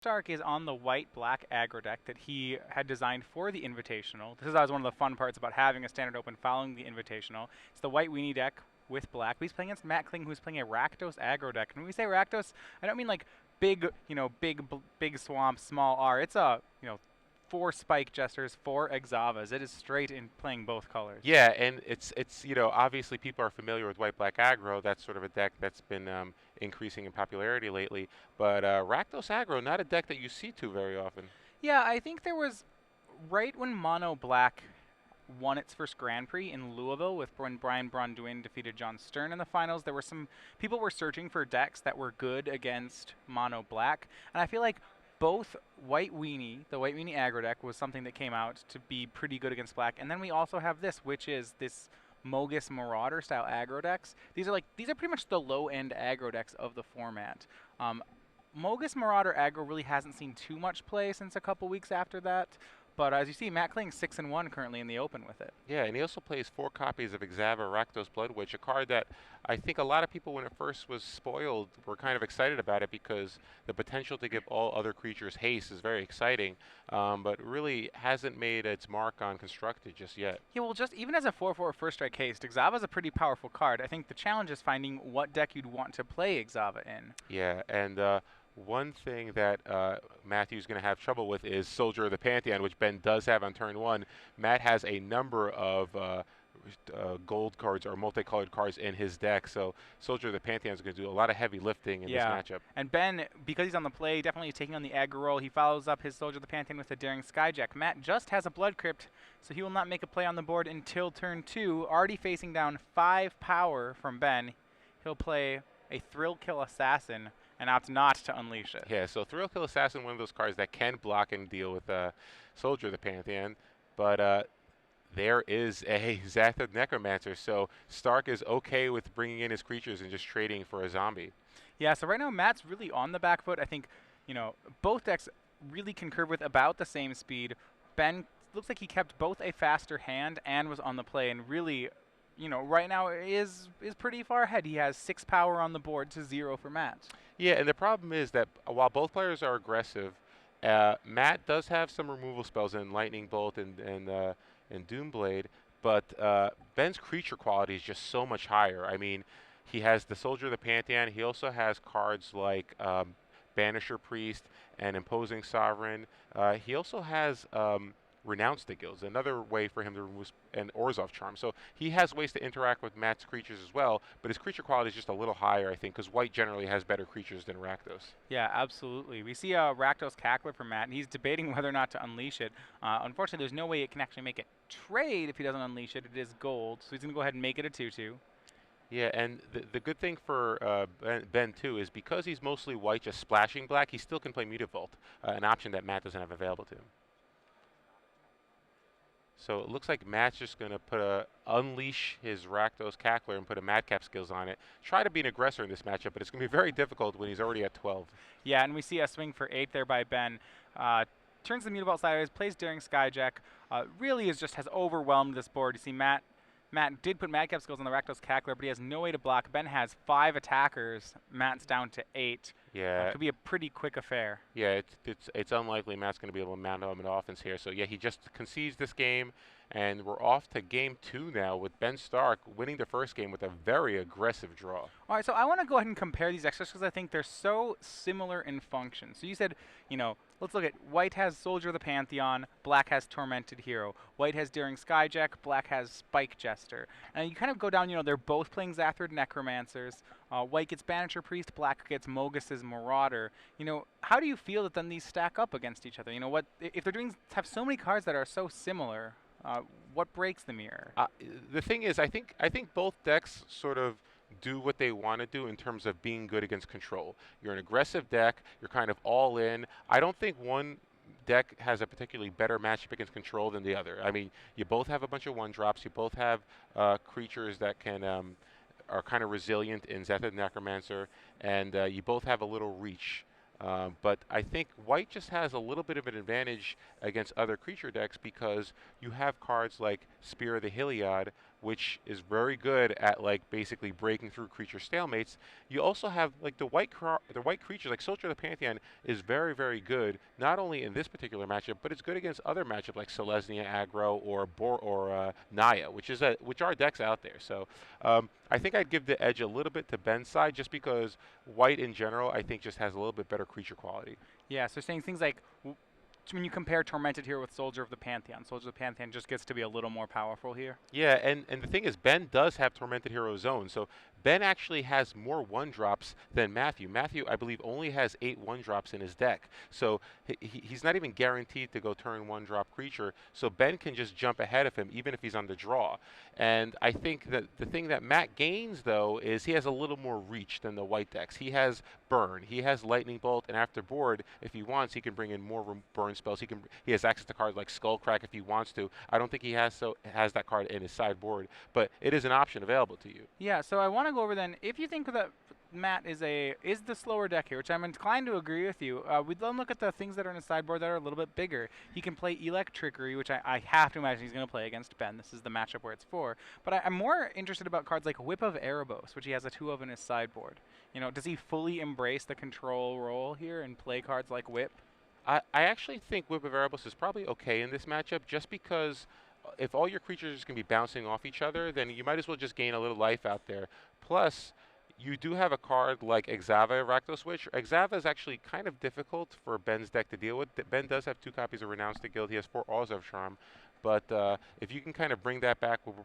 Stark is on the white-black aggro deck that he had designed for the Invitational. This is always one of the fun parts about having a standard open following the Invitational. It's the white weenie deck with black. He's playing against Matt Kling, who's playing a Rakdos aggro deck. And when we say Rakdos, I don't mean like big, big swamp, small R. It's a, 4 Spike Jesters, 4 Exavas. It is straight in playing both colors. Yeah, and it's obviously people are familiar with white black aggro. That's sort of a deck that's been increasing in popularity lately. But Rakdos aggro, not a deck that you see too very often. Yeah, I think there was right when Mono Black won its first Grand Prix in Louisville with when Brian Bronduin defeated John Stern in the finals. There were some people were searching for decks that were good against Mono Black, and I feel like both White Weenie, the White Weenie aggro deck, was something that came out to be pretty good against Black, and then we also have this, which is this Mogus Marauder style aggro decks. These are pretty much the low end aggro decks of the format. Mogus Marauder aggro really hasn't seen too much play since a couple weeks after that. But as you see, Matt Kling's 6-1 currently in the open with it. Yeah, and he also plays 4 copies of Exava Rakdos Blood Witch, a card that I think a lot of people, when it first was spoiled, were kind of excited about it because the potential to give all other creatures haste is very exciting, but really hasn't made its mark on Constructed just yet. Yeah, well, just even as a 4/4 first strike haste, Exava's a pretty powerful card. I think the challenge is finding what deck you'd want to play Exava in. Yeah, and one thing that Matthew's going to have trouble with is Soldier of the Pantheon, which Ben does have on turn 1. Matt has a number of gold cards or multicolored cards in his deck, so Soldier of the Pantheon is going to do a lot of heavy lifting in this matchup. And Ben, because he's on the play, definitely is taking on the aggro role. He follows up his Soldier of the Pantheon with a Daring Skyjack. Matt just has a Blood Crypt, so he will not make a play on the board until turn 2. Already facing down 5 power from Ben. He'll play a Thrill Kill Assassin and opts not to unleash it. Yeah, so Thrill Kill Assassin, one of those cards that can block and deal with Soldier of the Pantheon, but there is a Zathid Necromancer, so Stark is okay with bringing in his creatures and just trading for a zombie. Yeah, so right now Matt's really on the back foot. I think, both decks really concur with about the same speed. Ben looks like he kept both a faster hand and was on the play and really, right now is pretty far ahead. He has 6 power on the board to 0 for Matt. Yeah, and the problem is that while both players are aggressive, Matt does have some removal spells in Lightning Bolt and Doomblade, but Ben's creature quality is just so much higher. I mean, he has the Soldier of the Pantheon. He also has cards like Banisher Priest and Imposing Sovereign. He also has Renounce the Guilds, another way for him to remove an Orzhov Charm. So he has ways to interact with Matt's creatures as well, but his creature quality is just a little higher, I think, because White generally has better creatures than Rakdos. Yeah, absolutely. We see a Rakdos Cackler from Matt, and he's debating whether or not to unleash it. Unfortunately, there's no way it can actually make it trade if he doesn't unleash it. It is gold, so he's going to go ahead and make it a 2/2. Yeah, and the good thing for Ben, too, is because he's mostly white, just splashing black, he still can play Mutant Vault, an option that Matt doesn't have available to him. So it looks like Matt's just going to unleash his Rakdos Cackler and put a Madcap skills on it. Try to be an aggressor in this matchup, but it's going to be very difficult when he's already at 12. Yeah, and we see a swing for 8 there by Ben. Turns the Mutavault sideways, plays Daring Skyjack. Really has overwhelmed this board. You see Matt did put Madcap skills on the Rakdos Cackler, but he has no way to block. Ben has 5 attackers. Matt's down to 8. Yeah. It could be a pretty quick affair. Yeah, it's unlikely Matt's going to be able to mount him an offense here. So, yeah, he just concedes this game, and we're off to game 2 now with Ben Stark winning the first game with a very aggressive draw. All right, so I want to go ahead and compare these decks because I think they're so similar in function. So you said, let's look at White has Soldier of the Pantheon, Black has Tormented Hero. White has Daring Skyjack, Black has Spike Jester. And you kind of go down, they're both playing Zathid Necromancers. White gets Banisher Priest, Black gets Mogus's Marauder. How do you feel that then these stack up against each other? What if they're have so many cards that are so similar? What breaks the mirror? The thing is, I think both decks sort of do what they want to do in terms of being good against control. You're an aggressive deck. You're kind of all in. I don't think one deck has a particularly better matchup against control than the other. I mean, you both have a bunch of 1-drops. You both have creatures that can are kind of resilient in Zathid Necromancer, and you both have a little reach. But I think White just has a little bit of an advantage against other creature decks because you have cards like Spear of the Heliod, which is very good at like basically breaking through creature stalemates. You also have like the white creatures like Soldier of the Pantheon is very good not only in this particular matchup, but it's good against other matchups like Selesnya aggro or Naya, which are decks out there. So I think I'd give the edge a little bit to Ben's side just because white in general I think just has a little bit better creature quality. Yeah, so saying things like when you compare Tormented Hero with Soldier of the Pantheon, Soldier of the Pantheon just gets to be a little more powerful here. Yeah, and the thing is, Ben does have Tormented Hero Zone, so Ben actually has more one-drops than Matthew. Matthew, I believe, only has 8 one-drops in his deck, so he's not even guaranteed to go turn one-drop creature, so Ben can just jump ahead of him, even if he's on the draw. And I think that the thing that Matt gains, though, is he has a little more reach than the white decks. He has Burn, he has Lightning Bolt, and after board, if he wants, he can bring in more burn spells. He has access to cards like Skullcrack if he wants to. I don't think he has that card in his sideboard, but it is an option available to you. Yeah, so I want to go over then, if you think that Matt is the slower deck here, which I'm inclined to agree with you, we'd then look at the things that are in his sideboard that are a little bit bigger. He can play Elect Trickery, which I have to imagine he's going to play against Ben. This is the matchup where it's for. But I'm more interested about cards like Whip of Erebos, which he has a 2 of in his sideboard. You know, does he fully embrace the control role here and play cards like Whip? I actually think Whip of Erebos is probably okay in this matchup just because if all your creatures can be bouncing off each other, then you might as well just gain a little life out there. Plus, you do have a card like Exava Rakdos Witch. Exava is actually kind of difficult for Ben's deck to deal with. Ben does have 2 copies of Renounce the Guild. He has 4 Alls of Charm. But if you can kind of bring that back with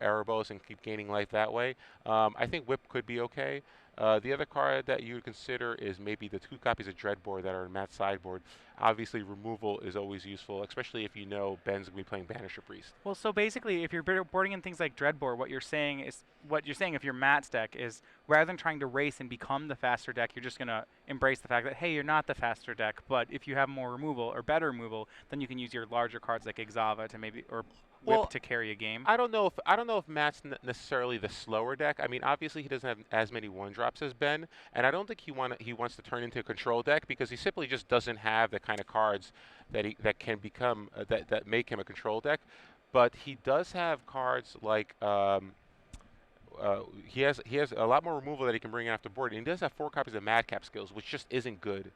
Erebos and keep gaining life that way, I think Whip could be okay. The other card that you would consider is maybe the 2 copies of Dreadboard that are in Matt's sideboard. Obviously, removal is always useful, especially if you know Ben's going to be playing Banisher Priest. Well, so basically, if you're boarding in things like Dreadboard, what you're saying if you're Matt's deck is rather than trying to race and become the faster deck, you're just going to embrace the fact that, hey, you're not the faster deck, but if you have more removal or better removal, then you can use your larger cards like Exava to maybe, or Whip to carry a game. I don't know if Matt's necessarily the slower deck. I mean, obviously he doesn't have as many one drops as Ben, and I don't think he wants to turn into a control deck because he simply just doesn't have the kind of cards that can become that make him a control deck. But he does have cards like he has a lot more removal that he can bring after board, and he does have 4 copies of Madcap Skills, which just isn't good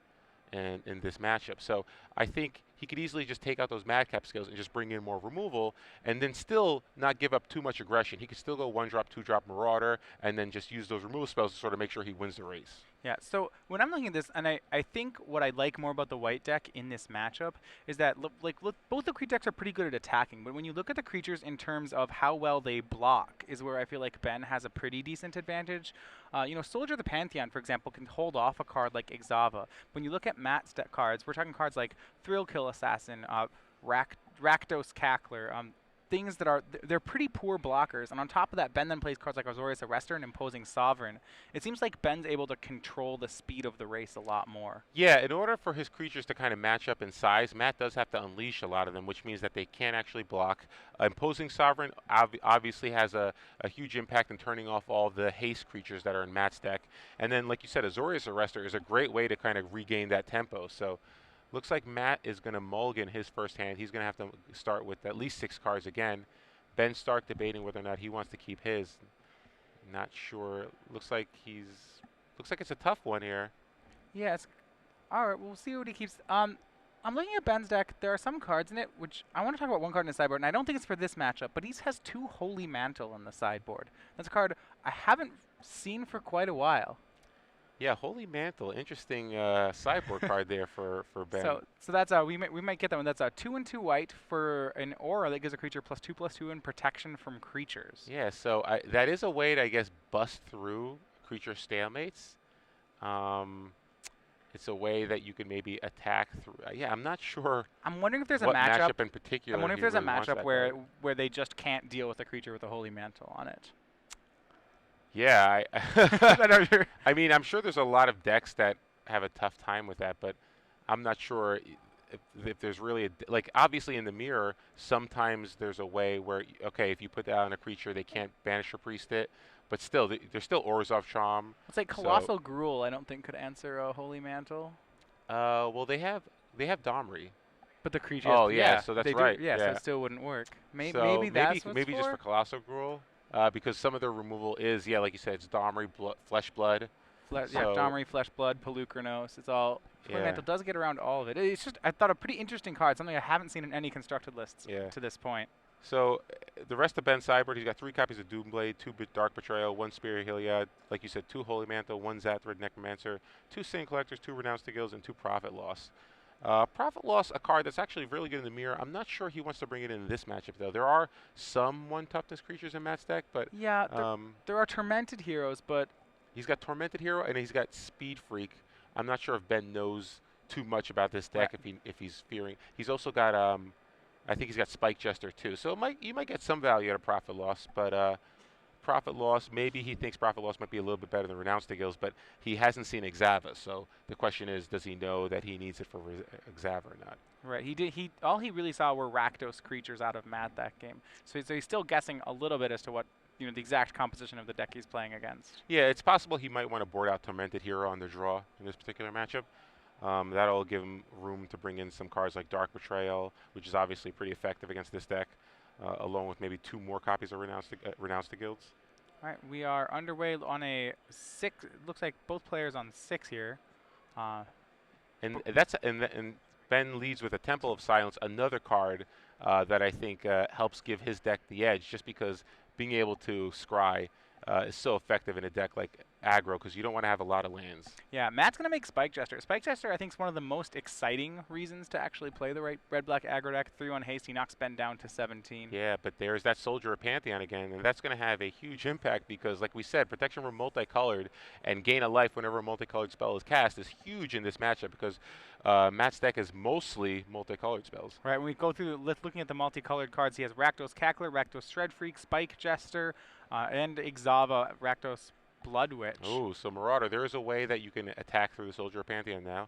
in this matchup. So I think he could easily just take out those Madcap Skills and just bring in more removal and then still not give up too much aggression. He could still go 1-drop, 2-drop Marauder and then just use those removal spells to sort of make sure he wins the race. Yeah, so when I'm looking at this, and I think what I like more about the white deck in this matchup is that both the creature decks are pretty good at attacking, but when you look at the creatures in terms of how well they block is where I feel like Ben has a pretty decent advantage. You know, Soldier of the Pantheon, for example, can hold off a card like Exava. When you look at Matt's deck cards, we're talking cards like Thrill Kill Assassin, Rakdos Cackler, things that they're pretty poor blockers, and on top of that, Ben then plays cards like Azorius Arrestor and Imposing Sovereign. It seems like Ben's able to control the speed of the race a lot more. Yeah, in order for his creatures to kind of match up in size, Matt does have to unleash a lot of them, which means that they can't actually block. Imposing Sovereign obviously has a huge impact in turning off all the haste creatures that are in Matt's deck. And then, like you said, Azorius Arrestor is a great way to kind of regain that tempo. So looks like Matt is going to mulligan his first hand. He's going to have to start with at least 6 cards again. Ben Stark debating whether or not he wants to keep his. Not sure. Looks like it's a tough one here. Yeah, all right. We'll see what he keeps. I'm looking at Ben's deck. There are some cards in it, which I want to talk about one card in the sideboard, and I don't think it's for this matchup, but he has 2 Holy Mantle in the sideboard. That's a card I haven't seen for quite a while. Yeah, Holy Mantle, interesting sideboard card there for Ben. So that's we might get that one. That's a 2 and 2 white for an aura that gives a creature +2/+2 in protection from creatures. Yeah, so that is a way to, I guess, bust through creature stalemates. It's a way that you can maybe attack through. Yeah, I'm not sure. I'm wondering if there's what a matchup in particular. I'm wondering if there's really a matchup where they just can't deal with a creature with a Holy Mantle on it. Yeah, I mean, I'm sure there's a lot of decks that have a tough time with that, but I'm not sure if there's really like obviously in the mirror, sometimes there's a way where okay, if you put that on a creature, they can't banish or priest it, but still, there's still Orzhov Charm. It's like Colossal Gruul. I don't think could answer a Holy Mantle. Well, they have Domri. But the creatures, Oh yeah, yeah, so that's they do, right. yeah, so it Yeah. still wouldn't work. So Maybe that's what's maybe just for? for Colossal Gruul, because some of their removal is, yeah, like you said, it's Domri, Flesh Blood. Yeah, So Domri, Flesh Blood, Pelucranos. It's all. Flame yeah, Mantle does get around all of it. It's just, I thought, a pretty interesting card, something I haven't seen in any constructed lists yeah. to this point. So the rest of Ben's sideboard, he's got 3 copies of Doomblade, 2 Dark Betrayal, 1 Spear of Heliod, like you said, 2 Holy Mantle, 1 Zathrid Necromancer, 2 Sin Collectors, 2 Renounced to Guilds, and 2 Profit Loss. Profit Loss, a card that's actually really good in the mirror. I'm not sure he wants to bring it in this matchup, though. There are some 1 toughness creatures in Matt's deck, but Yeah, there are Tormented Heroes, but he's got Tormented Hero and he's got Speed Freak. I'm not sure if Ben knows too much about this deck if he's fearing. He's also got I think he's got Spike Jester too. So you might get some value out of Profit Loss, but Profit Loss, maybe he thinks Profit Loss might be a little bit better than Renounce the Guilds, but he hasn't seen Exava. So the question is, does he know that he needs it for Exava or not? right, all he really saw were Rakdos creatures out of Matt that game. So he's still guessing a little bit as to what, the exact composition of the deck he's playing against. Yeah, it's possible he might want to board out Tormented Hero on the draw in this particular matchup. That'll give him room to bring in some cards like Dark Betrayal, which is obviously pretty effective against this deck, along with maybe 2 more copies of Renounce the Guilds. All right, we are underway on a 6. It looks like both players on 6 here. And Ben leads with a Temple of Silence, another card that I think helps give his deck the edge, just because being able to scry is so effective in a deck like aggro, because you don't want to have a lot of lands. Yeah, Matt's going to make Spike Jester. Spike Jester, I think, is one of the most exciting reasons to actually play the red-black aggro deck. 3-1 haste, he knocks Ben down to 17. Yeah, but there's that Soldier of Pantheon again, and that's going to have a huge impact because, like we said, protection from multicolored and gain a life whenever a multicolored spell is cast is huge in this matchup because Matt's deck is mostly multicolored spells. Right, when we go through looking at the multicolored cards, he has Rakdos Cackler, Rakdos Shred Freak, Spike Jester, and Exava, Rakdos Blood Witch. Oh, so Marauder, there is a way that you can attack through the Soldier of Pantheon now.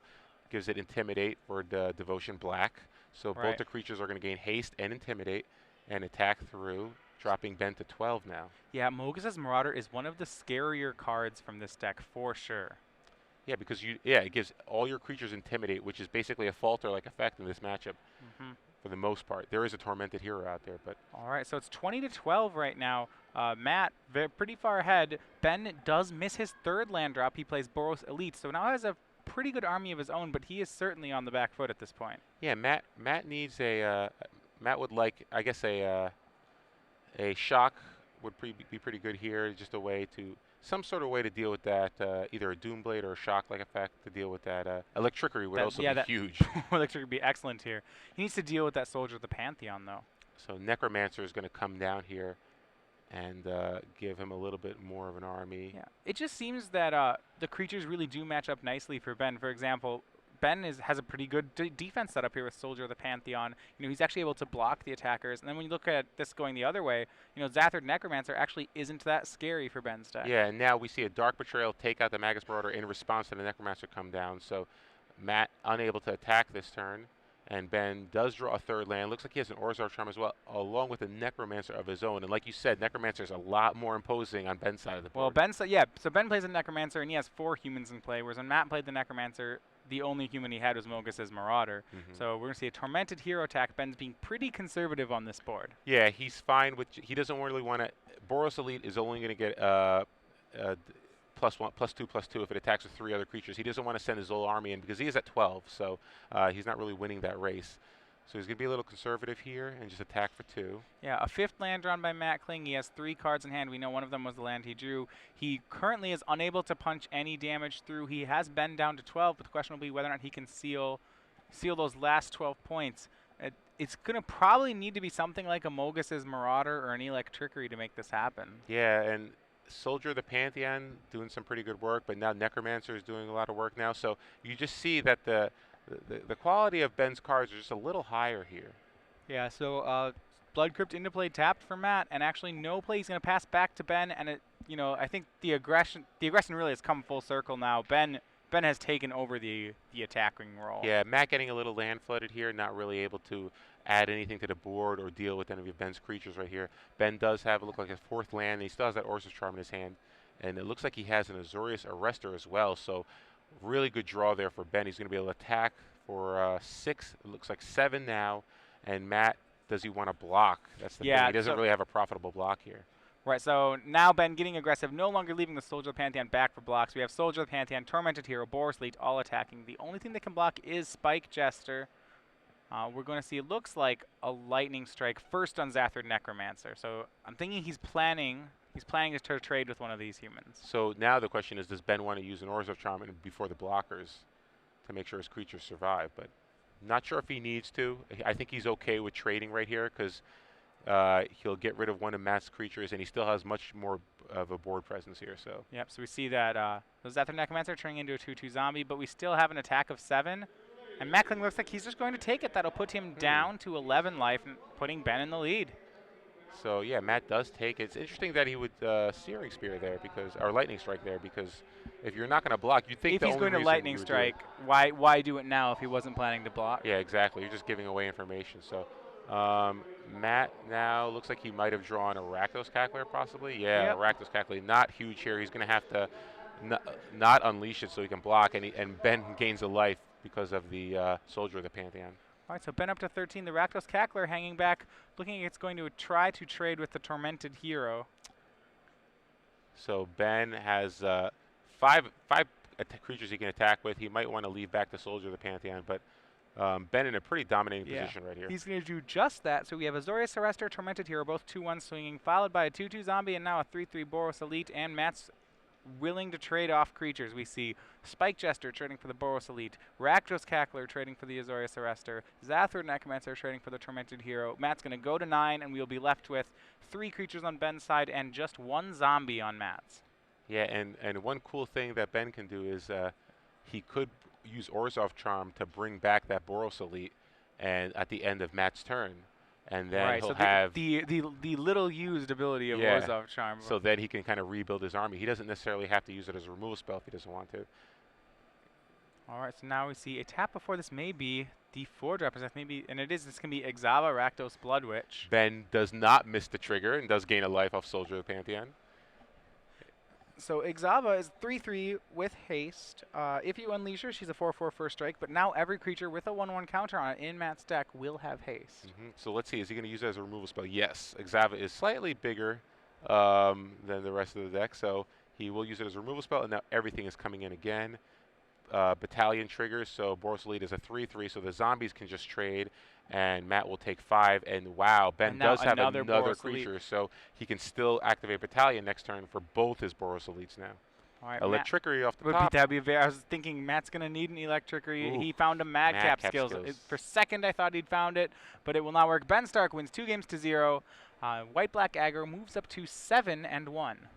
Gives it Intimidate for the Devotion Black. So both the creatures are going to gain Haste and Intimidate and attack through, dropping Ben to 12 now. Yeah, Mogus's Marauder is one of the scarier cards from this deck for sure. Yeah, because it gives all your creatures Intimidate, which is basically a falter-like effect in this matchup. For the most part, there is a Tormented Hero out there, but all right, so it's 20-12 right now. Matt, pretty far ahead. Ben does miss his 3rd land drop. He plays Boros Elite, so now has a pretty good army of his own, but he is certainly on the back foot at this point. Yeah, Matt needs Matt would like, I guess, a shock would be pretty good here. Just a way to some sort of way to deal with that, either a Doomblade or a shock-like effect to deal with that. Electricity would also be huge. Electricity would be excellent here. He needs to deal with that Soldier of the Pantheon, though. So Necromancer is going to come down here and give him a little bit more of an army. Yeah, it just seems that the creatures really do match up nicely for Ben. For example, Ben has a pretty good defense setup here with Soldier of the Pantheon. He's actually able to block the attackers. And then when you look at this going the other way, Zathrid Necromancer actually isn't that scary for Ben's deck. Yeah, and now we see a Dark Betrayal take out the Magus Marauder in response to the Necromancer come down. So Matt unable to attack this turn. And Ben does draw a 3rd land. Looks like he has an Orzhov Charm as well, along with a Necromancer of his own. And like you said, Necromancer is a lot more imposing on Ben's side of the board. Well, so Ben plays a Necromancer, and he has 4 humans in play, whereas when Matt played the Necromancer, the only human he had was Mogus's Marauder. So we're going to see a Tormented Hero attack. Ben's being pretty conservative on this board. Yeah, he's fine with. He doesn't really want to. Boros Elite is only going to get +1, +2, +2 if it attacks with 3 other creatures. He doesn't want to send his whole army in because he is at 12, so he's not really winning that race. So he's going to be a little conservative here and just attack for 2. Yeah, a 5th land drawn by Matt Kling. He has 3 cards in hand. We know one of them was the land he drew. He currently is unable to punch any damage through. He has Ben down to 12, but the question will be whether or not he can seal those last 12 points. It's going to probably need to be something like a Mogus's Marauder or an Electricity to make this happen. Yeah, and Soldier of the Pantheon doing some pretty good work, but now Necromancer is doing a lot of work now. So you just see that the quality of Ben's cards are just a little higher here. Yeah, so Blood Crypt into play tapped for Matt, and actually no play. He's going to pass back to Ben, and I think the aggression really has come full circle now. Ben has taken over the attacking role. Yeah, Matt getting a little land flooded here, not really able to add anything to the board or deal with any of Ben's creatures right here. Ben does have, it look like, a 4th land, and he still has that Orzhov Charm in his hand. And it looks like he has an Azorius Arrestor as well, so really good draw there for Ben. He's going to be able to attack for 6. It looks like 7 now. And Matt, does he want to block? That's the thing. Yeah, He doesn't so really have a profitable block here. right, so now Ben getting aggressive, no longer leaving the Soldier of the Pantheon back for blocks. We have Soldier of the Pantheon, Tormented Hero, Boros Elite, all attacking. The only thing that can block is Spike Jester. We're going to see, it looks like a Lightning Strike first on Zathrid Necromancer. So I'm thinking he's planning to trade with one of these humans. So now the question is, does Ben want to use an Orzhov Charm before the blockers to make sure his creatures survive? But not sure if he needs to. I think he's okay with trading right here because he'll get rid of one of Matt's creatures, and he still has much more of a board presence here. So Yep, so we see that the Zathrid Necromancer turning into a 2/2 zombie, but we still have an attack of 7. And Matt Kling looks like he's just going to take it. That'll put him down to 11 life, and putting Ben in the lead. So yeah, Matt does take it. It's interesting that he would Searing Spear there or Lightning Strike there, because if you're not going to block, you'd think If the he's only going to reason Lightning you would do Strike, why do it now if he wasn't planning to block? Yeah, exactly. You're just giving away information. So Matt now looks like he might have drawn a Rakdos Cackler possibly. Yeah, Yep. Rakdos Cackler, not huge here. He's going to have to not unleash it so he can block, and Ben gains a life because of the Soldier of the Pantheon. All right, so Ben up to 13. The Rakdos Cackler hanging back, looking like it's going to try to trade with the Tormented Hero. So Ben has five creatures he can attack with. He might want to leave back the Soldier of the Pantheon, but Ben in a pretty dominating position right here. He's going to do just that. So we have Azorius Arrestor, Tormented Hero, both 2/1 swinging, followed by a 2/2 zombie, and now a 3/3 Boros Elite, and Matt's willing to trade off creatures. We see Spike Jester trading for the Boros Elite, Rakdos Cackler trading for the Azorius Arrestor, Zathrid Necromancer trading for the Tormented Hero. Matt's going to go to 9, and we'll be left with 3 creatures on Ben's side and just 1 zombie on Matt's. Yeah, and one cool thing that Ben can do is he could use Orzhov Charm to bring back that Boros Elite, and at the end of Matt's turn, and then he'll have the little used ability of Orzhov Charm. So then he can kind of rebuild his army. He doesn't necessarily have to use it as a removal spell if he doesn't want to. All right, so now we see a tap before this may be the 4-drop, and it is. This can be Exava, Rakdos, Blood Witch. Ben does not miss the trigger and does gain a life off Soldier of the Pantheon. So Exava is 3/3 with haste. If you unleash her, she's a 4/4 first strike, but now every creature with a 1/1 counter on it in Matt's deck will have haste. So let's see, is he going to use it as a removal spell? Yes. Exava is slightly bigger than the rest of the deck, so he will use it as a removal spell, and now everything is coming in again. Battalion triggers, so Boros Elite is a 3/3, so the zombies can just trade, and Matt will take 5, and wow, Ben does have another creature, so he can still activate Battalion next turn for both his Boros Elites now. All right, Electricity off the top. I was thinking Matt's going to need an Electricity. He found a Madcap skills. For a second, I thought he'd found it, but it will not work. Ben Stark wins 2 games to 0. White-black aggro moves up to 7-1.